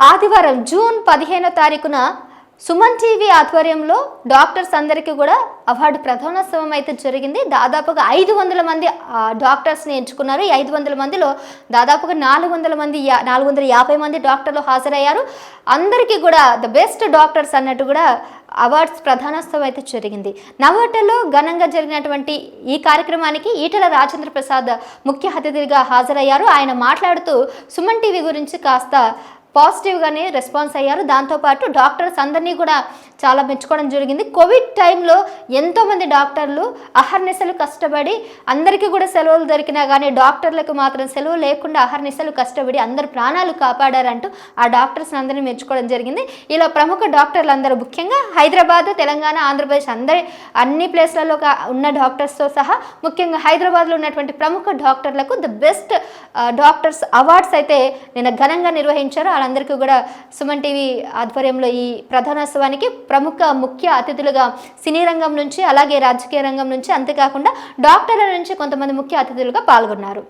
ఆదివారం జూన్ 15వ తారీఖున సుమన్ టీవీ ఆధ్వర్యంలో డాక్టర్స్ అందరికీ కూడా అవార్డు ప్రధానోత్సవం అయితే జరిగింది. దాదాపుగా 500 మంది డాక్టర్స్ని ఎంచుకున్నారు. ఈ 500 మందిలో దాదాపుగా 450 మంది డాక్టర్లు హాజరయ్యారు. అందరికీ కూడా ద బెస్ట్ డాక్టర్స్ అన్నట్టు కూడా అవార్డ్స్ ప్రధానోత్సవం అయితే జరిగింది. నవోటలో ఘనంగా జరిగినటువంటి ఈ కార్యక్రమానికి ఈటెల రాజేంద్ర ప్రసాద్ ముఖ్య అతిథిగా హాజరయ్యారు. ఆయన మాట్లాడుతూ సుమన్ టీవీ గురించి కాస్త పాజిటివ్గానే రెస్పాన్స్ అయ్యారు. దాంతోపాటు డాక్టర్స్ అందరినీ కూడా చాలా మెచ్చుకోవడం జరిగింది. కోవిడ్ టైంలో ఎంతోమంది డాక్టర్లు అహర్నిశలు కష్టపడి అందరికీ కూడా సెలవులు దొరికినా కానీ డాక్టర్లకు మాత్రం సెలవు లేకుండా అహర్నిశలు కష్టపడి అందరు ప్రాణాలు కాపాడారంటూ ఆ డాక్టర్స్ అందరినీ మెచ్చుకోవడం జరిగింది. ఇలా ప్రముఖ డాక్టర్లు అందరూ ముఖ్యంగా హైదరాబాద్, తెలంగాణ, ఆంధ్రప్రదేశ్ అన్ని ప్లేస్లలో ఉన్న డాక్టర్స్తో సహా ముఖ్యంగా హైదరాబాద్లో ఉన్నటువంటి ప్రముఖ డాక్టర్లకు ద బెస్ట్ డాక్టర్స్ అవార్డ్స్ అయితే నిన్న ఘనంగా నిర్వహించారు. అందరికీ కూడా సుమన్ టీవీ ఆధ్వర్యంలో ఈ ప్రధానోత్సవానికి ప్రముఖ ముఖ్య అతిథులుగా సినీ రంగం నుంచి అలాగే రాజకీయ రంగం నుంచి అంతేకాకుండా డాక్టర్ల నుంచి కొంతమంది ముఖ్య అతిథులుగా పాల్గొన్నారు.